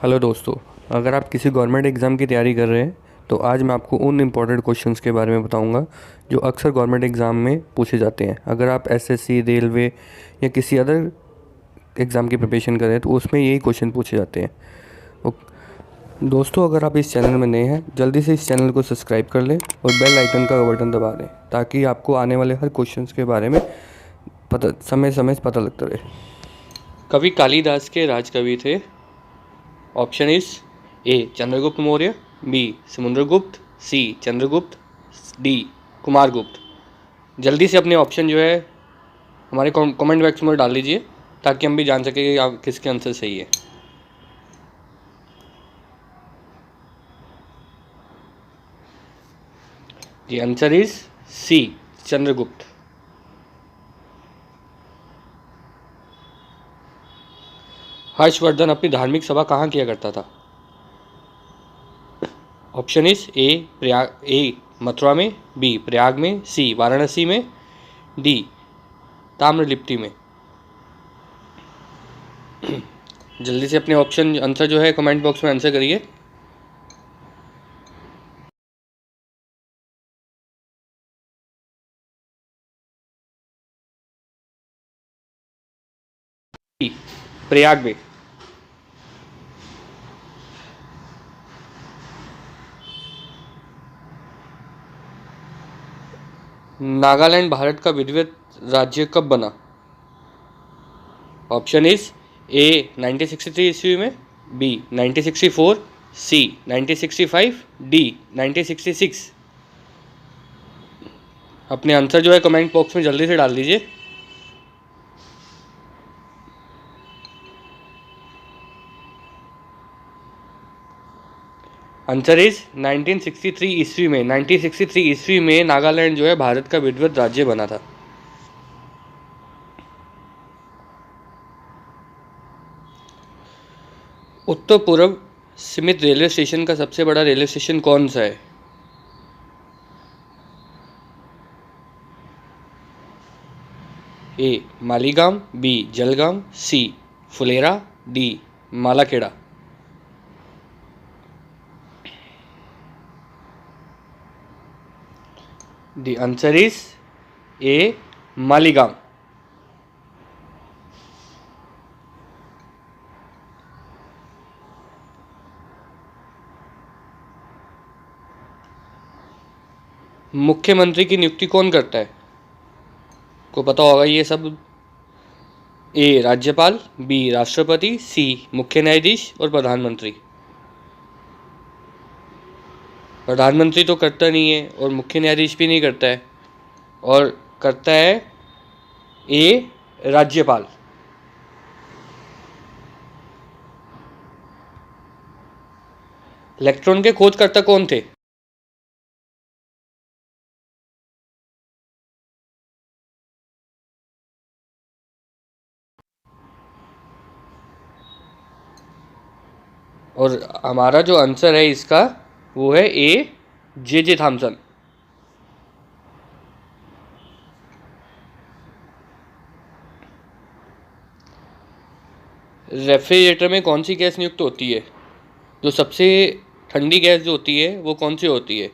Hello दोस्तों। अगर आप किसी गवर्नमेंट एग्ज़ाम की तैयारी कर रहे हैं तो आज मैं आपको उन इम्पॉर्टेंट क्वेश्चंस के बारे में बताऊंगा जो अक्सर गवर्नमेंट एग्ज़ाम में पूछे जाते हैं। अगर आप एसएससी, रेलवे या किसी अदर एग्ज़ाम की प्रिपरेशन कर रहे हैं तो उसमें यही क्वेश्चन पूछे जाते हैं। दोस्तों, अगर आप इस चैनल में नए हैं जल्दी से इस चैनल को सब्सक्राइब कर लें और बेल आइकन का बटन दबा दें ताकि आपको आने वाले हर क्वेश्चन के बारे में समय समय से पता लगता रहे। कवि कालिदास के राजकवि थे। Option is A Chandragupta Maurya, B Samudragupta, C Chandragupta, D Kumaragupta. जल्दी से अपने ऑप्शन जो है हमारे कमेंट बॉक्स में डाल दीजिए ताकि हम भी जान सकें कि आप किसके आंसर सही है। The answer is C Chandragupta. Harshavardhan अपनी धार्मिक सभा कहाँ किया करता था? ऑप्शन इज ए मथुरा में, बी प्रयाग में, सी वाराणसी में, डी ताम्रलिप्ति में। जल्दी से अपने ऑप्शन आंसर जो है कमेंट बॉक्स में आंसर करिए। प्रयाग में। नागालैंड भारत का विधिवत राज्य कब बना? ऑप्शन इज ए 1963 ईस्वी में, बी 1964, सी 1965, डी 1966। अपने आंसर जो है कमेंट बॉक्स में जल्दी से डाल दीजिए। आंसर इज 1963 ईस्वी में। 1963 ईस्वी में नागालैंड जो है भारत का विधिवत राज्य बना था। उत्तर पूर्व सीमित रेलवे स्टेशन का सबसे बड़ा रेलवे स्टेशन कौन सा है? A Maligam, B Jalgam, C Phulera, D Malakheda. The answer is A Maligam. मुख्यमंत्री की नियुक्ति कौन करता है? को पता होगा ये सब। ए राज्यपाल, बी राष्ट्रपति, सी मुख्य न्यायाधीश और प्रधानमंत्री। प्रधानमंत्री तो करता नहीं है और मुख्य न्यायाधीश भी नहीं करता है, और करता है ए राज्यपाल। इलेक्ट्रॉन के खोजकर्ता कौन थे? और हमारा जो आंसर है इसका वो है ए जे थॉमसन। रेफ्रिजरेटर में कौन सी गैस नियुक्त होती है? जो सबसे ठंडी गैस जो होती है वो कौन सी होती है?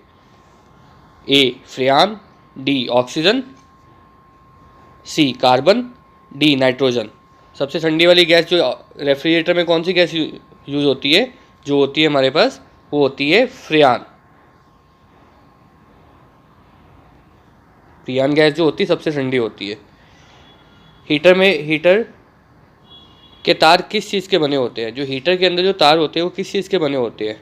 ए फ्रियान, डी ऑक्सीजन, सी कार्बन, डी नाइट्रोजन। सबसे ठंडी वाली गैस जो रेफ्रिजरेटर में कौन सी गैस यूज़ होती है, जो होती है हमारे पास, वो होती है फ्रियान। फ्रियान गैस जो होती है सबसे ठंडी होती है। हीटर के तार किस चीज़ के बने होते हैं? जो हीटर के अंदर जो तार होते हैं वो किस चीज़ के बने होते हैं?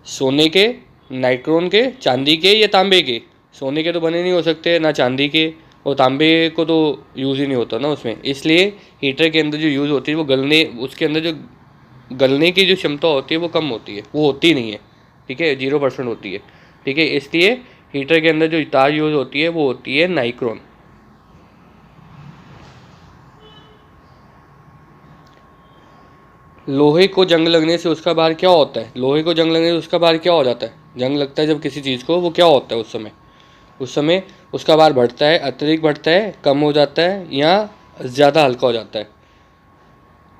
सोने के, नाइट्रोन के, चांदी के या तांबे के? सोने के तो बने नहीं हो सकते, ना चांदी के, और तांबे को तो यूज़ ही नहीं होता ना उसमें। इसलिए हीटर के अंदर जो यूज़ होती है वो उसके अंदर जो गलने की जो क्षमता होती है वो कम होती है, वो होती नहीं है। ठीक है, 0% होती है। ठीक है, इसलिए हीटर के अंदर जो तार यूज़ होती है वो होती है नाइक्रोन। लोहे को जंग लगने से उसका भार क्या होता है? लोहे को जंग लगने से उसका भार क्या हो जाता है? जंग लगता है जब किसी चीज़ को, वो क्या होता है उस समय उसका भार बढ़ता है, अत्यधिक बढ़ता है, कम हो जाता है, या ज़्यादा हल्का हो जाता है?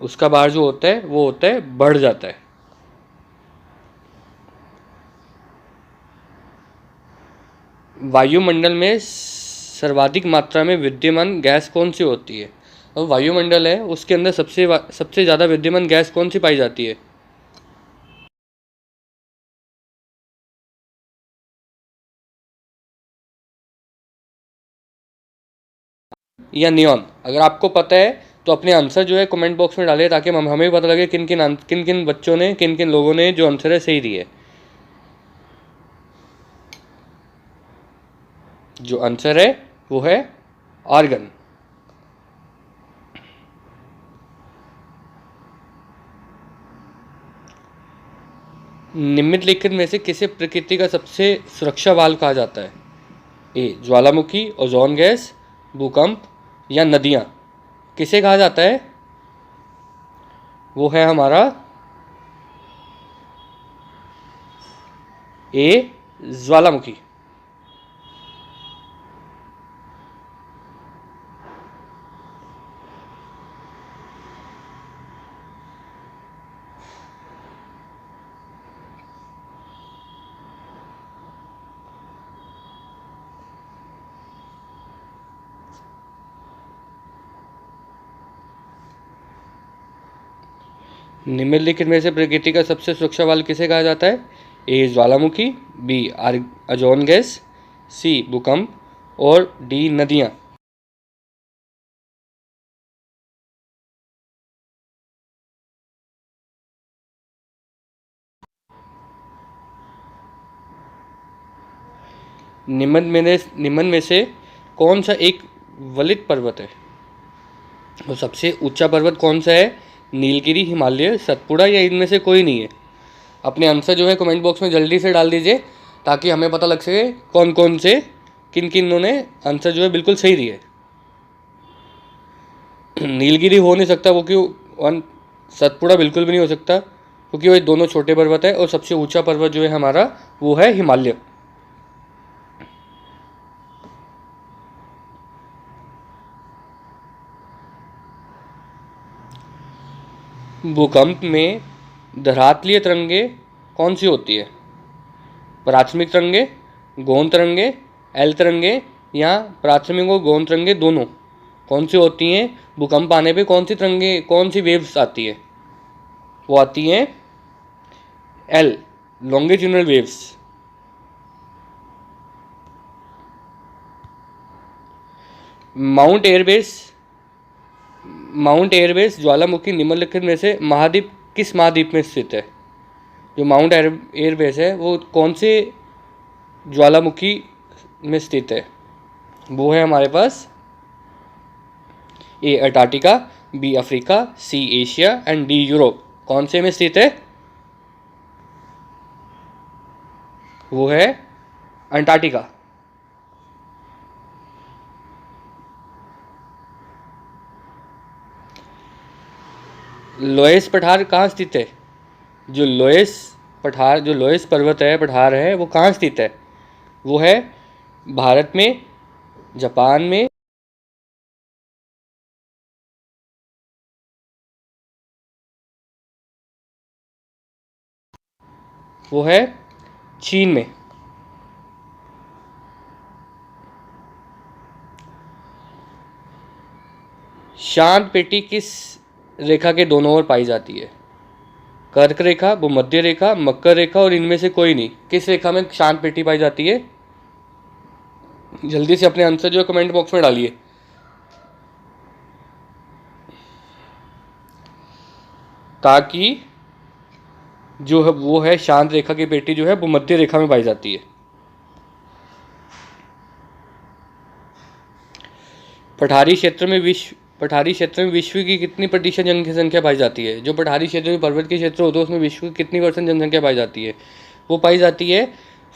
उसका भार जो होता है वो होता है बढ़ जाता है। वायुमंडल में सर्वाधिक मात्रा में विद्यमान गैस कौन सी होती है? और वायुमंडल है उसके अंदर सबसे ज़्यादा विद्यमान गैस कौन सी पाई जाती है? या नियॉन? अगर आपको पता है तो अपने आंसर जो है कमेंट बॉक्स में डालिए, ताकि हमें भी पता लगे किन किन बच्चों ने, किन किन लोगों ने जो आंसर है सही दिए। जो आंसर है वो है आर्गन। निम्नलिखित में से किसे प्रकृति का सबसे सुरक्षा वाल्व कहा जाता है? ए ज्वालामुखी, ओजोन गैस, भूकंप या नदियाँ? किसे कहा जाता है? वो है हमारा ए ज्वालामुखी। निम्नलिखित में से प्रकृति का सबसे सुरक्षा वाल्व किसे कहा जाता है? ए ज्वालामुखी, बी ओजोन गैस, सी भूकंप और डी नदियाँ? निम्न में से कौन सा एक वलित पर्वत है? और सबसे ऊंचा पर्वत कौन सा है? नीलगिरी, हिमालय, सतपुड़ा या इनमें से कोई नहीं है? अपने आंसर जो है कमेंट बॉक्स में जल्दी से डाल दीजिए, ताकि हमें पता लग सके कौन कौन से, किन किन ने आंसर जो है बिल्कुल सही दिए। नीलगिरी हो नहीं सकता, वो क्यों? वन सतपुड़ा बिल्कुल भी नहीं हो सकता, क्योंकि वो दोनों छोटे पर्वत है। और सबसे ऊंचा पर्वत जो है हमारा वो है हिमालय। भूकंप में धरातलीय तरंगे कौन सी होती है? प्राथमिक तरंगे, गौण तरंगे, एल तरंगे या प्राथमिक और गौण तरंगे दोनों? कौन सी होती हैं? भूकंप आने पे कौन सी तरंगे, कौन सी वेव्स आती है? वो आती हैं L, longitudinal waves. Mount airbase mount airbase ज्वालामुखी निम्नलिखित में से महाद्वीप किस महाद्वीप में स्थित है? जो माउंट एयरबेस है वो कौन से ज्वालामुखी में स्थित है? वो है हमारे पास A Antarctica, B Africa, C Asia and D Europe. कौन से में स्थित है? वो है अंटार्कटिका। लोएस पठार कहाँ स्थित है? जो लोएस पर्वत है, पठार है, वो कहाँ स्थित है? वो है भारत में, जापान में, वो है चीन में। शांत पेटी किस रेखा के दोनों ओर पाई जाती है? कर्क रेखा, भूमध्य रेखा, मकर रेखा और इनमें से कोई नहीं? किस रेखा में शांत पेटी पाई जाती है? जल्दी से अपने आंसर जो है कमेंट बॉक्स में डालिए, ताकि जो है वो है शांत रेखा की पेटी जो है भूमध्य रेखा में पाई जाती है। पठारी क्षेत्र में विश्व की कितनी प्रतिशत जनसंख्या पाई जाती है? जो पठारी क्षेत्र में पर्वत के क्षेत्र होते हैं उसमें विश्व की कितनी % जनसंख्या पाई जाती है? वो पाई जाती है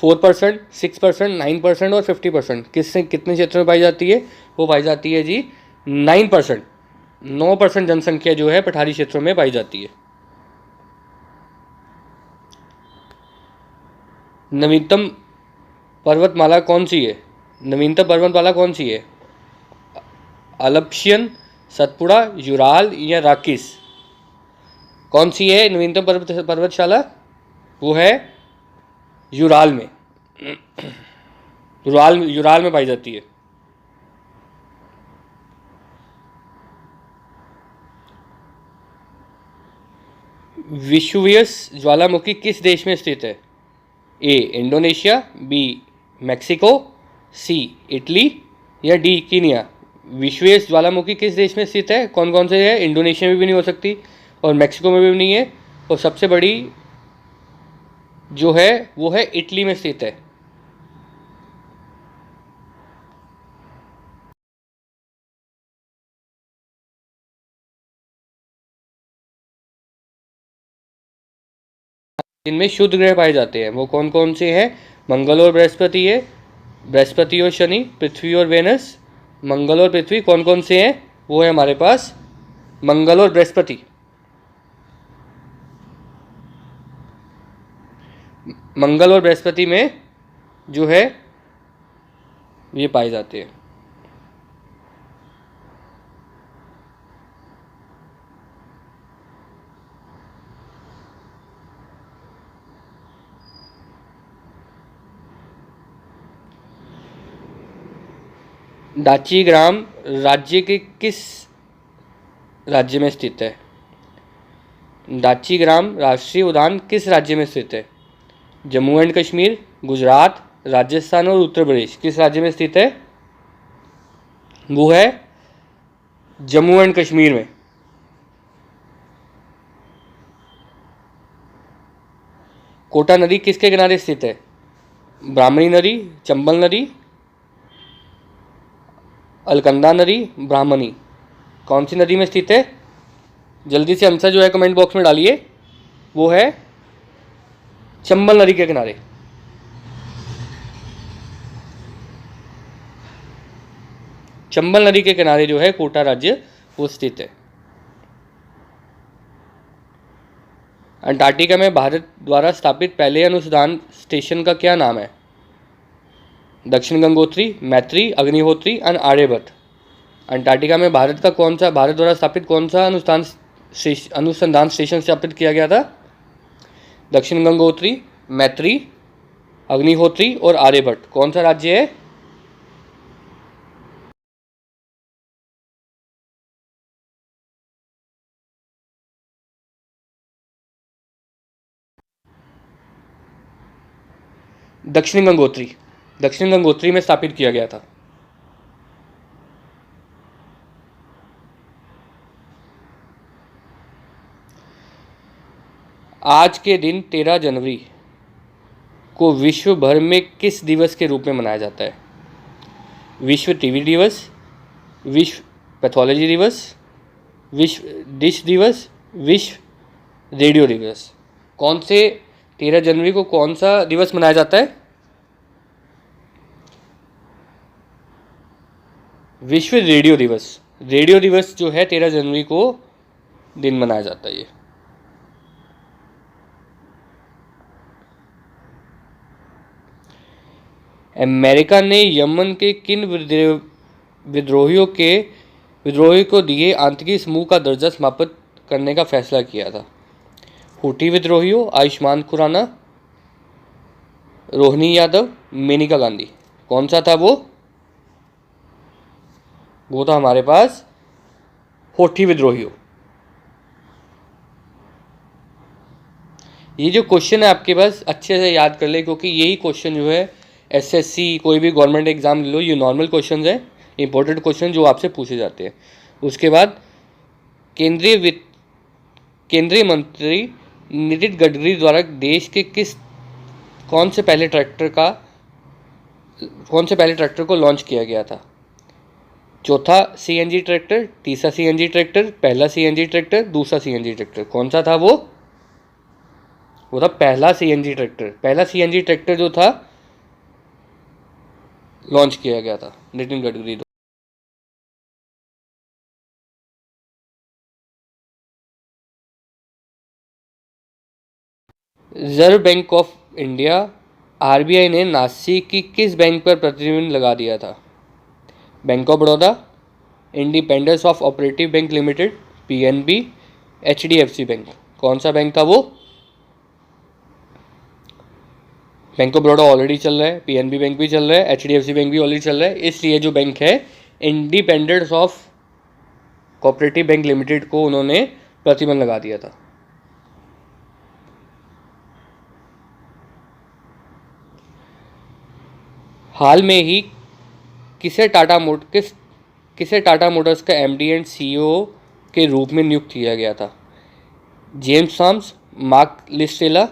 4%, 6%, 9% और 50%। किससे कितने क्षेत्र में पाई जाती है? वो पाई जाती है जी 9%। 9% जनसंख्या जो है पठारी क्षेत्रों में पाई जाती है। नवीनतम पर्वतमाला कौन सी है? नवीनतम पर्वतमाला कौन सी है? अल्प्सियन, सतपुड़ा, यूराल या राकिस? कौन सी है नवीनतम पर्वतशाला? वो है यूराल में, यूराल में पाई जाती है। विशुवियस ज्वालामुखी किस देश में स्थित है? ए इंडोनेशिया, बी मैक्सिको, सी इटली या डी कीनिया। विशुवियस ज्वालामुखी किस देश में स्थित है? कौन कौन से है? इंडोनेशिया में भी नहीं हो सकती और मैक्सिको में भी नहीं है, और सबसे बड़ी जो है वो है इटली में स्थित है। जिनमें शुद्ध ग्रह पाए जाते हैं वो कौन कौन से हैं? मंगल और बृहस्पति है, बृहस्पति और शनि, पृथ्वी और वेनस। मंगल और पृथ्वी कौन कौन से हैं? वो है हमारे पास मंगल और बृहस्पति। मंगल और बृहस्पति में जो है ये पाए जाते हैं। दाची ग्राम राज्य के किस राज्य में स्थित है? दाची ग्राम राष्ट्रीय उद्यान किस राज्य में स्थित है? जम्मू एंड कश्मीर, गुजरात, राजस्थान और उत्तर प्रदेश। किस राज्य में स्थित है? वो है जम्मू एंड कश्मीर में। कोटा नदी किसके किनारे स्थित है? ब्राह्मणी नदी, चंबल नदी, अलकनंदा नदी, ब्राह्मणी। कौन सी नदी में स्थित है? जल्दी से आंसर जो है कमेंट बॉक्स में डालिए। वो है चंबल नदी के किनारे। चंबल नदी के किनारे जो है कोटा राज्य वो स्थित है। अंटार्कटिका में भारत द्वारा स्थापित पहले अनुसंधान स्टेशन का क्या नाम है? दक्षिण गंगोत्री, मैत्री, अग्निहोत्री एंड आर्यभट्ट। अंटार्कटिका में भारत द्वारा स्थापित कौन सा अनुसंधान स्टेशन स्थापित किया गया था? दक्षिण गंगोत्री, मैत्री, अग्निहोत्री और आर्यभट्ट। कौन सा राज्य है? दक्षिण गंगोत्री। दक्षिण गंगोत्री में स्थापित किया गया था। आज के दिन 13 जनवरी को विश्व भर में किस दिवस के रूप में मनाया जाता है? विश्व टीवी दिवस, विश्व पैथोलॉजी दिवस, विश्व डिश दिवस, विश्व रेडियो दिवस। कौन से 13 जनवरी को कौन सा दिवस मनाया जाता है? विश्व रेडियो दिवस। रेडियो दिवस जो है 13 जनवरी को दिन मनाया जाता है ये। अमेरिका ने यमन के किन विद्रोही को दिए आतंकी समूह का दर्जा समाप्त करने का फैसला किया था? हुटी विद्रोहियों, आयुष्मान खुराना, रोहिणी यादव, मेनका गांधी। कौन सा था वो? वो था हमारे पास होठी विद्रोहियों। ये जो क्वेश्चन है आपके पास अच्छे से याद कर ले, क्योंकि यही क्वेश्चन जो है एसएससी कोई भी गवर्नमेंट एग्जाम ले लो, ये नॉर्मल क्वेश्चन है, इंपॉर्टेंट क्वेश्चन जो आपसे पूछे जाते हैं। उसके बाद केंद्रीय मंत्री नितिन गडकरी द्वारा देश के कौन से पहले ट्रैक्टर को लॉन्च किया गया था? चौथा सीएनजी ट्रैक्टर, तीसरा सीएनजी ट्रैक्टर, पहला सीएनजी ट्रैक्टर, दूसरा सीएनजी ट्रैक्टर। कौन सा था वो? वो था पहला सीएनजी ट्रैक्टर। पहला सीएनजी ट्रैक्टर जो था लॉन्च किया गया था नितिन गडकरी द्वारा। Reserve bank of India RBI ने नासिक की किस बैंक पर प्रतिबंध लगा दिया था? Bank of Baroda, independence of operative bank limited, PNB, HDFC bank. कौन सा बैंक था वो? बैंक ऑफ बड़ौदा ऑलरेडी चल रहा है, पीएनबी बैंक भी चल रहा है, एचडीएफसी बैंक भी ऑलरेडी चल रहा है, इसलिए जो बैंक है independence of cooperative bank limited को उन्होंने प्रतिबंध लगा दिया था। हाल में ही किसे टाटा मोटर्स का एमडी एंड सीईओ के रूप में नियुक्त किया गया था? James Thoms, mark लिस्टेला